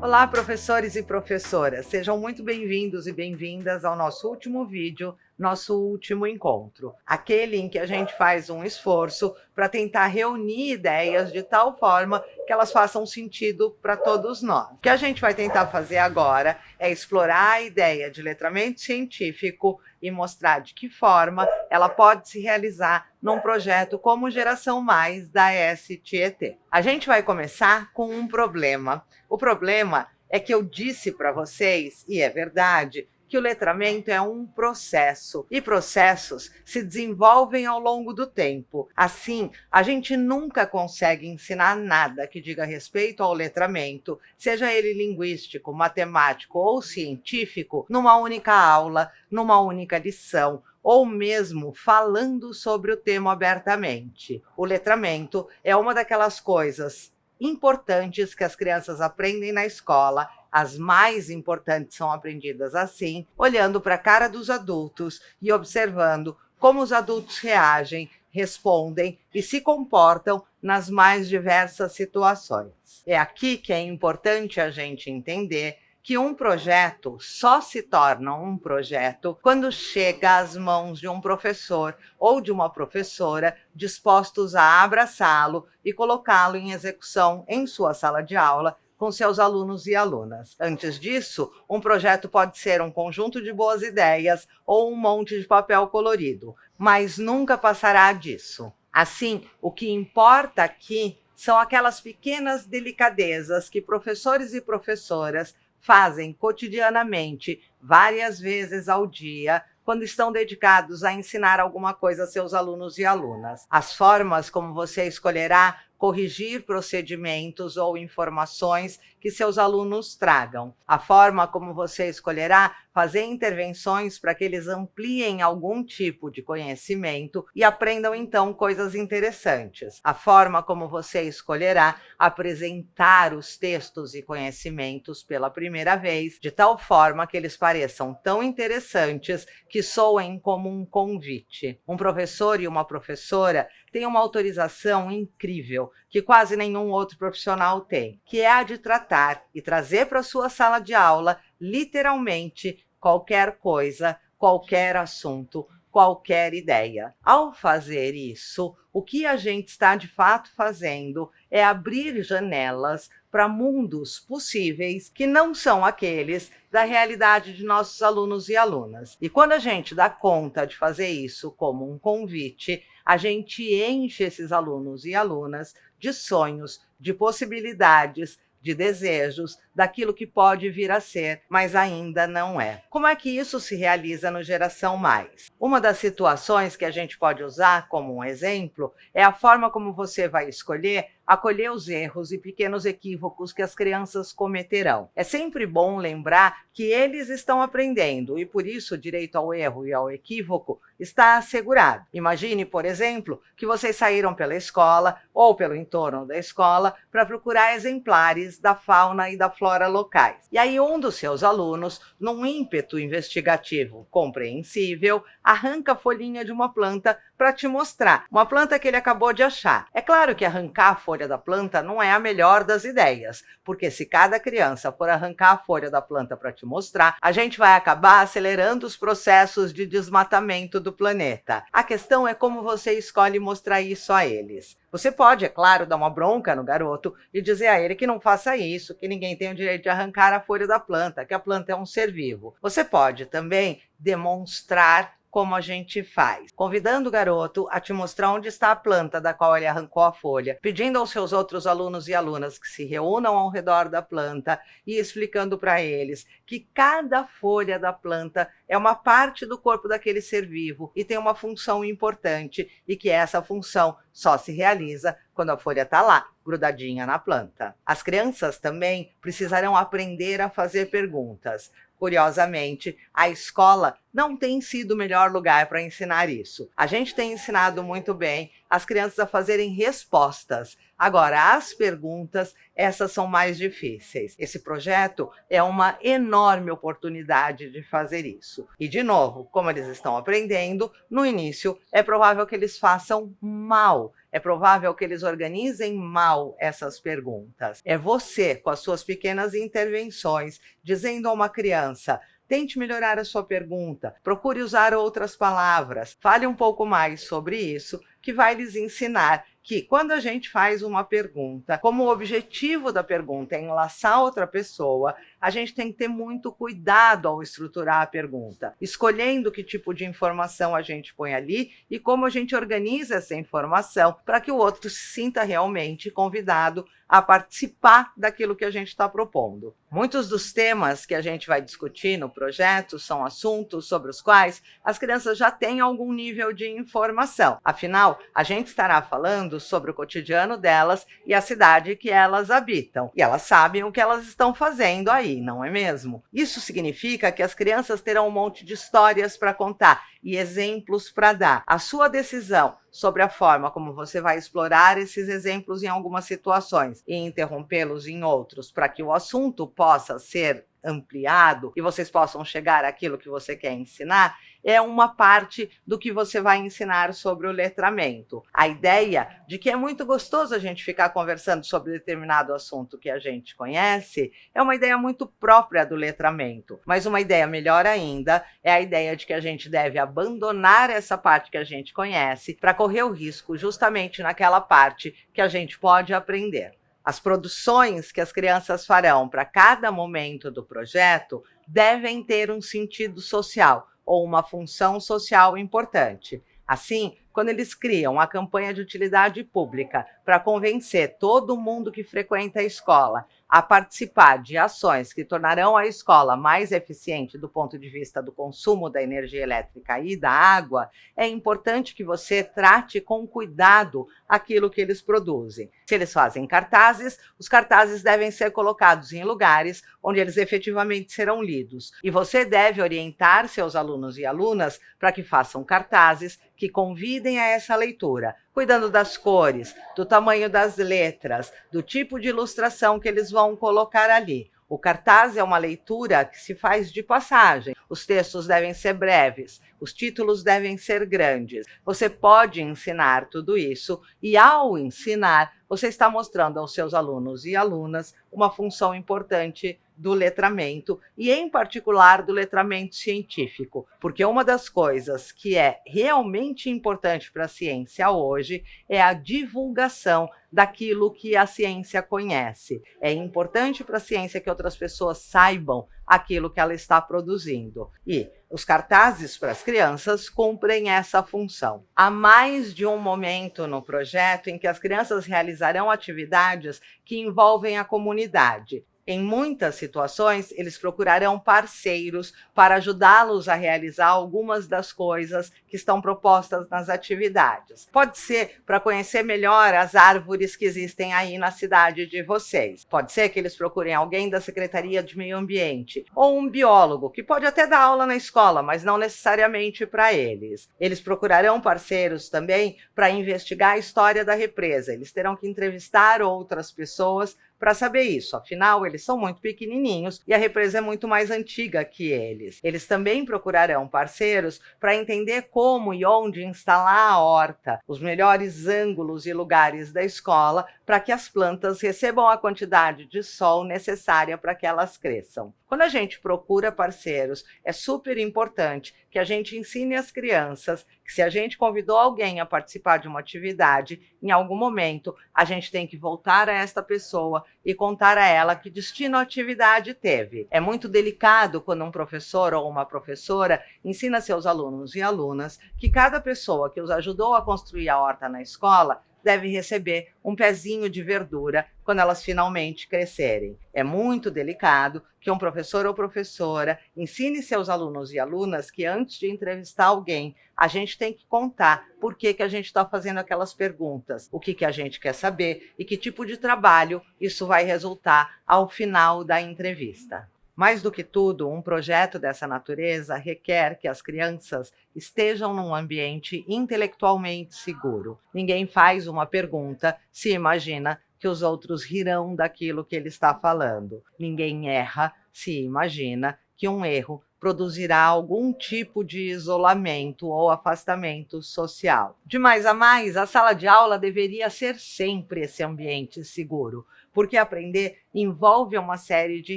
Olá, professores e professoras, sejam muito bem-vindos e bem-vindas ao nosso último vídeo, nosso último encontro, aquele em que a gente faz um esforço para tentar reunir ideias de tal forma que elas façam sentido para todos nós. O que a gente vai tentar fazer agora é explorar a ideia de letramento científico e mostrar de que forma ela pode se realizar num projeto como Geração Mais da STET. A gente vai começar com um problema. O problema é que eu disse para vocês, e é verdade, que o letramento é um processo, e processos se desenvolvem ao longo do tempo. Assim, a gente nunca consegue ensinar nada que diga respeito ao letramento, seja ele linguístico, matemático ou científico, numa única aula, numa única lição, ou mesmo falando sobre o tema abertamente. O letramento é uma daquelas coisas importantes que as crianças aprendem na escola. As mais importantes são aprendidas assim, olhando para a cara dos adultos e observando como os adultos reagem, respondem e se comportam nas mais diversas situações. É aqui que é importante a gente entender que um projeto só se torna um projeto quando chega às mãos de um professor ou de uma professora dispostos a abraçá-lo e colocá-lo em execução em sua sala de aula com seus alunos e alunas. Antes disso, um projeto pode ser um conjunto de boas ideias ou um monte de papel colorido, mas nunca passará disso. Assim, o que importa aqui são aquelas pequenas delicadezas que professores e professoras fazem cotidianamente, várias vezes ao dia, quando estão dedicados a ensinar alguma coisa a seus alunos e alunas. As formas como você escolherá corrigir procedimentos ou informações que seus alunos tragam. A forma como você escolherá fazer intervenções para que eles ampliem algum tipo de conhecimento e aprendam então coisas interessantes. A forma como você escolherá apresentar os textos e conhecimentos pela primeira vez, de tal forma que eles pareçam tão interessantes que soem como um convite. Um professor e uma professora têm uma autorização incrível que quase nenhum outro profissional tem, que é a de tratar e trazer para a sua sala de aula, literalmente, qualquer coisa, qualquer assunto, qualquer ideia. Ao fazer isso, o que a gente está de fato fazendo é abrir janelas para mundos possíveis que não são aqueles da realidade de nossos alunos e alunas. E quando a gente dá conta de fazer isso como um convite, a gente enche esses alunos e alunas de sonhos, de possibilidades, de desejos, daquilo que pode vir a ser, mas ainda não é. Como é que isso se realiza no Geração Mais? Uma das situações que a gente pode usar como um exemplo é a forma como você vai escolher acolher os erros e pequenos equívocos que as crianças cometerão. É sempre bom lembrar que eles estão aprendendo e, por isso, o direito ao erro e ao equívoco está assegurado. Imagine, por exemplo, que vocês saíram pela escola ou pelo entorno da escola para procurar exemplares da fauna e da flora locais. E aí um dos seus alunos, num ímpeto investigativo compreensível, arranca a folhinha de uma planta para te mostrar, uma planta que ele acabou de achar. É claro que arrancar a folha da planta não é a melhor das ideias, porque se cada criança for arrancar a folha da planta para te mostrar, a gente vai acabar acelerando os processos de desmatamento do planeta. A questão é como você escolhe mostrar isso a eles. Você pode, é claro, dar uma bronca no garoto e dizer a ele que não faça isso, que ninguém tem o direito de arrancar a folha da planta, que a planta é um ser vivo. Você pode também demonstrar como a gente faz, convidando o garoto a te mostrar onde está a planta da qual ele arrancou a folha, pedindo aos seus outros alunos e alunas que se reúnam ao redor da planta e explicando para eles que cada folha da planta é uma parte do corpo daquele ser vivo e tem uma função importante e que essa função só se realiza quando a folha está lá, grudadinha na planta. As crianças também precisarão aprender a fazer perguntas. Curiosamente, a escola não tem sido o melhor lugar para ensinar isso. A gente tem ensinado muito bem as crianças a fazerem respostas. Agora, as perguntas, essas são mais difíceis. Esse projeto é uma enorme oportunidade de fazer isso. E, de novo, como eles estão aprendendo, no início é provável que eles façam mal. é provável que eles organizem mal essas perguntas. É você, com as suas pequenas intervenções, dizendo a uma criança: tente melhorar a sua pergunta, procure usar outras palavras, fale um pouco mais sobre isso, que vai lhes ensinar que quando a gente faz uma pergunta, como o objetivo da pergunta é enlaçar outra pessoa, a gente tem que ter muito cuidado ao estruturar a pergunta, escolhendo que tipo de informação a gente põe ali e como a gente organiza essa informação para que o outro se sinta realmente convidado a participar daquilo que a gente está propondo. Muitos dos temas que a gente vai discutir no projeto são assuntos sobre os quais as crianças já têm algum nível de informação. Afinal, a gente estará falando sobre o cotidiano delas e a cidade que elas habitam. E elas sabem o que elas estão fazendo aí, não é mesmo? Isso significa que as crianças terão um monte de histórias para contar e exemplos para dar. A sua decisão sobre a forma como você vai explorar esses exemplos em algumas situações e interrompê-los em outros, para que o assunto possa ser ampliado e vocês possam chegar àquilo que você quer ensinar, é uma parte do que você vai ensinar sobre o letramento. A ideia de que é muito gostoso a gente ficar conversando sobre determinado assunto que a gente conhece é uma ideia muito própria do letramento. Mas uma ideia melhor ainda é a ideia de que a gente deve abandonar essa parte que a gente conhece para correr o risco justamente naquela parte que a gente pode aprender. As produções que as crianças farão para cada momento do projeto devem ter um sentido social ou uma função social importante. Assim, quando eles criam a campanha de utilidade pública para convencer todo mundo que frequenta a escola a participar de ações que tornarão a escola mais eficiente do ponto de vista do consumo da energia elétrica e da água, é importante que você trate com cuidado aquilo que eles produzem. Se eles fazem cartazes, os cartazes devem ser colocados em lugares onde eles efetivamente serão lidos. E você deve orientar seus alunos e alunas para que façam cartazes que convidem a essa leitura, cuidando das cores, do tamanho das letras, do tipo de ilustração que eles vão colocar ali. O cartaz é uma leitura que se faz de passagem. Os textos devem ser breves, os títulos devem ser grandes. Você pode ensinar tudo isso e, ao ensinar, você está mostrando aos seus alunos e alunas uma função importante do letramento e, em particular, do letramento científico, porque uma das coisas que é realmente importante para a ciência hoje é a divulgação daquilo que a ciência conhece. É importante para a ciência que outras pessoas saibam aquilo que ela está produzindo. E os cartazes para as crianças cumprem essa função. Há mais de um momento no projeto em que as crianças realizarão atividades que envolvem a comunidade. Em muitas situações, eles procurarão parceiros para ajudá-los a realizar algumas das coisas que estão propostas nas atividades. Pode ser para conhecer melhor as árvores que existem aí na cidade de vocês. Pode ser que eles procurem alguém da Secretaria de Meio Ambiente ou um biólogo, que pode até dar aula na escola, mas não necessariamente para eles. Eles procurarão parceiros também para investigar a história da represa. Eles terão que entrevistar outras pessoas para saber isso. Afinal, eles são muito pequenininhos e a represa é muito mais antiga que eles. Eles também procurarão parceiros para entender como e onde instalar a horta, os melhores ângulos e lugares da escola para que as plantas recebam a quantidade de sol necessária para que elas cresçam. Quando a gente procura parceiros, é super importante que a gente ensine as crianças que, se a gente convidou alguém a participar de uma atividade, em algum momento a gente tem que voltar a esta pessoa e contar a ela que destino a atividade teve. É muito delicado quando um professor ou uma professora ensina seus alunos e alunas que cada pessoa que os ajudou a construir a horta na escola deve receber um pezinho de verdura quando elas finalmente crescerem. É muito delicado que um professor ou professora ensine seus alunos e alunas que, antes de entrevistar alguém, a gente tem que contar por que a gente está fazendo aquelas perguntas, o que a gente quer saber e que tipo de trabalho isso vai resultar ao final da entrevista. Mais do que tudo, um projeto dessa natureza requer que as crianças estejam num ambiente intelectualmente seguro. Ninguém faz uma pergunta se imagina que os outros rirão daquilo que ele está falando. Ninguém erra se imagina que um erro produzirá algum tipo de isolamento ou afastamento social. De mais a mais, a sala de aula deveria ser sempre esse ambiente seguro, porque aprender envolve uma série de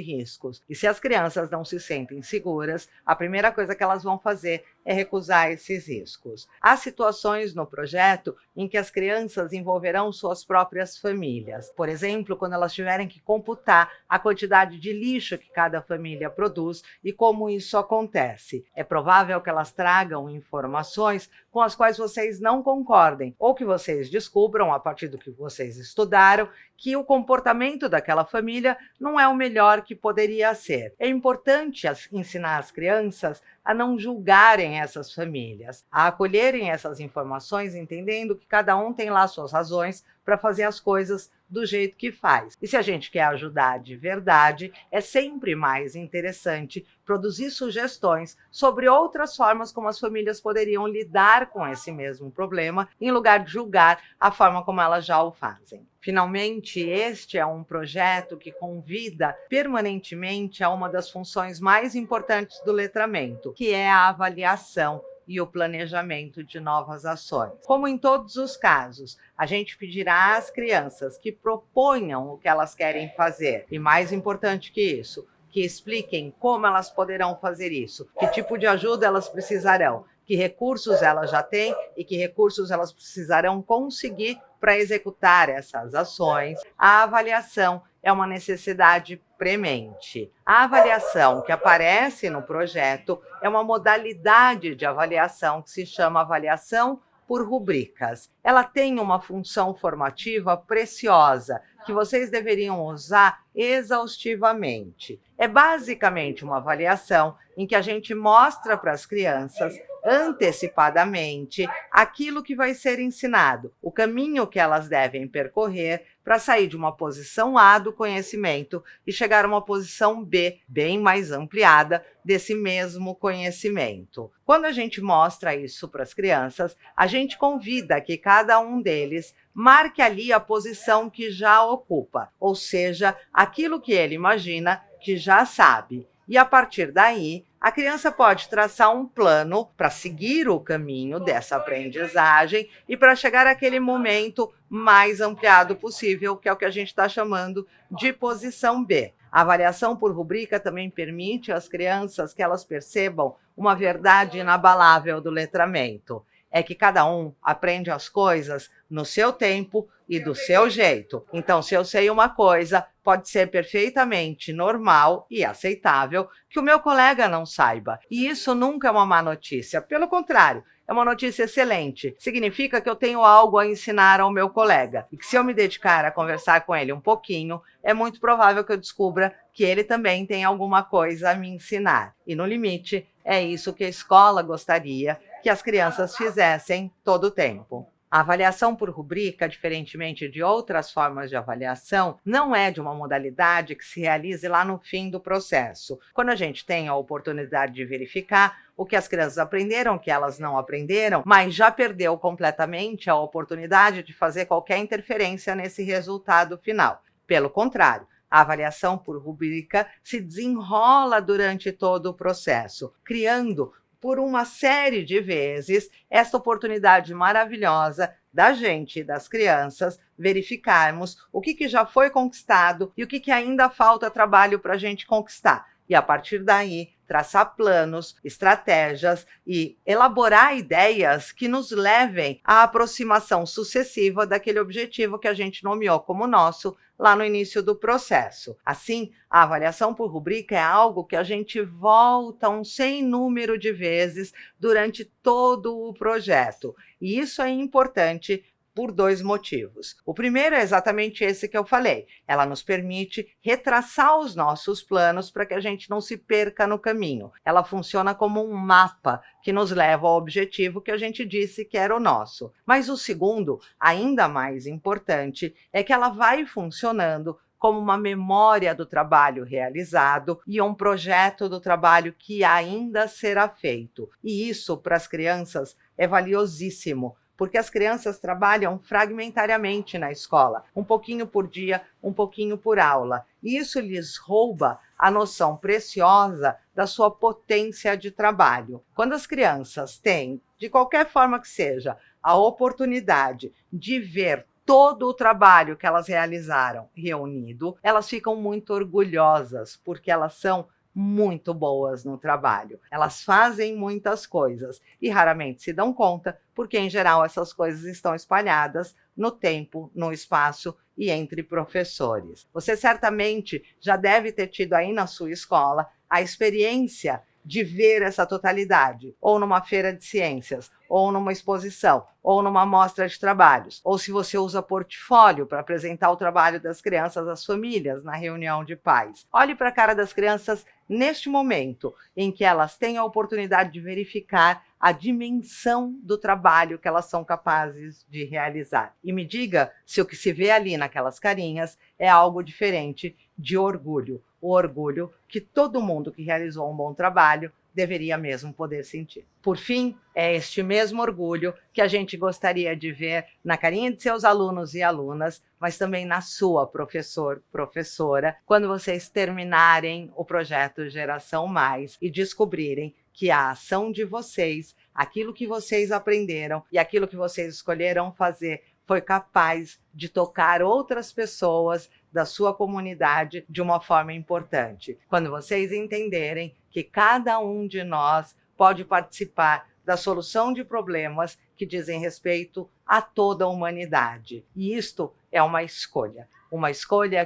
riscos. E se as crianças não se sentem seguras, a primeira coisa que elas vão fazer é recusar esses riscos. Há situações no projeto em que as crianças envolverão suas próprias famílias. Por exemplo, quando elas tiverem que computar a quantidade de lixo que cada família produz e como isso acontece. É provável que elas tragam informações com as quais vocês não concordem, ou que vocês descubram, a partir do que vocês estudaram, que o comportamento daquela família não é o melhor que poderia ser. É importante ensinar as crianças a não julgarem essas famílias, a acolherem essas informações, entendendo que cada um tem lá suas razões para fazer as coisas do jeito que faz. E se a gente quer ajudar de verdade, é sempre mais interessante produzir sugestões sobre outras formas como as famílias poderiam lidar com esse mesmo problema, em lugar de julgar a forma como elas já o fazem. Finalmente, este é um projeto que convida permanentemente a uma das funções mais importantes do letramento, que é a avaliação e o planejamento de novas ações. Como em todos os casos, a gente pedirá às crianças que proponham o que elas querem fazer. E mais importante que isso, que expliquem como elas poderão fazer isso, que tipo de ajuda elas precisarão, que recursos elas já têm e que recursos elas precisarão conseguir para executar essas ações. A avaliação é uma necessidade premente. A avaliação que aparece no projeto é uma modalidade de avaliação que se chama avaliação por rubricas. Ela tem uma função formativa preciosa que vocês deveriam usar exaustivamente. É basicamente uma avaliação em que a gente mostra para as crianças antecipadamente aquilo que vai ser ensinado, o caminho que elas devem percorrer para sair de uma posição A do conhecimento e chegar a uma posição B, bem mais ampliada, desse mesmo conhecimento. Quando a gente mostra isso para as crianças, a gente convida que cada um deles marque ali a posição que já ocupa, ou seja, aquilo que ele imagina que já sabe. E a partir daí, a criança pode traçar um plano para seguir o caminho dessa aprendizagem e para chegar àquele momento mais ampliado possível, que é o que a gente está chamando de posição B. A avaliação por rubrica também permite às crianças que elas percebam uma verdade inabalável do letramento. É que cada um aprende as coisas no seu tempo e do seu jeito. Então, se eu sei uma coisa, pode ser perfeitamente normal e aceitável que o meu colega não saiba. E isso nunca é uma má notícia. Pelo contrário, é uma notícia excelente. Significa que eu tenho algo a ensinar ao meu colega. E que se eu me dedicar a conversar com ele um pouquinho, é muito provável que eu descubra que ele também tem alguma coisa a me ensinar. E no limite, é isso que a escola gostaria que as crianças fizessem todo o tempo. A avaliação por rubrica, diferentemente de outras formas de avaliação, não é de uma modalidade que se realize lá no fim do processo, quando a gente tem a oportunidade de verificar o que as crianças aprenderam, o que elas não aprenderam, mas já perdeu completamente a oportunidade de fazer qualquer interferência nesse resultado final. Pelo contrário, a avaliação por rubrica se desenrola durante todo o processo, criando por uma série de vezes essa oportunidade maravilhosa da gente e das crianças verificarmos o que já foi conquistado e o que ainda falta trabalho para a gente conquistar. E a partir daí, traçar planos, estratégias e elaborar ideias que nos levem à aproximação sucessiva daquele objetivo que a gente nomeou como nosso lá no início do processo. Assim, a avaliação por rubrica é algo que a gente volta um sem número de vezes durante todo o projeto. E isso é importante por dois motivos. O primeiro é exatamente esse que eu falei. Ela nos permite retraçar os nossos planos para que a gente não se perca no caminho. Ela funciona como um mapa que nos leva ao objetivo que a gente disse que era o nosso. Mas o segundo, ainda mais importante, é que ela vai funcionando como uma memória do trabalho realizado e um projeto do trabalho que ainda será feito. E isso, para as crianças, é valiosíssimo, porque as crianças trabalham fragmentariamente na escola, um pouquinho por dia, um pouquinho por aula. E isso lhes rouba a noção preciosa da sua potência de trabalho. Quando as crianças têm, de qualquer forma que seja, a oportunidade de ver todo o trabalho que elas realizaram reunido, elas ficam muito orgulhosas, porque elas são muito boas no trabalho. Elas fazem muitas coisas e raramente se dão conta, porque em geral essas coisas estão espalhadas no tempo, no espaço e entre professores. Você certamente já deve ter tido aí na sua escola a experiência de ver essa totalidade, ou numa feira de ciências, ou numa exposição, ou numa mostra de trabalhos, ou se você usa portfólio para apresentar o trabalho das crianças às famílias na reunião de pais. Olhe para a cara das crianças neste momento em que elas têm a oportunidade de verificar a dimensão do trabalho que elas são capazes de realizar. E me diga se o que se vê ali naquelas carinhas é algo diferente de orgulho. O orgulho que todo mundo que realizou um bom trabalho deveria mesmo poder sentir. Por fim, é este mesmo orgulho que a gente gostaria de ver na carinha de seus alunos e alunas, mas também na sua professor, professora, quando vocês terminarem o projeto Geração Mais e descobrirem que a ação de vocês, aquilo que vocês aprenderam e aquilo que vocês escolheram fazer foi capaz de tocar outras pessoas da sua comunidade de uma forma importante. Quando vocês entenderem que cada um de nós pode participar da solução de problemas que dizem respeito a toda a humanidade. E isto é uma escolha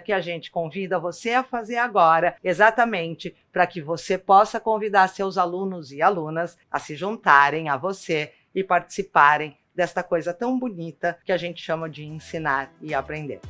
que a gente convida você a fazer agora, exatamente para que você possa convidar seus alunos e alunas a se juntarem a você e participarem desta coisa tão bonita que a gente chama de ensinar e aprender.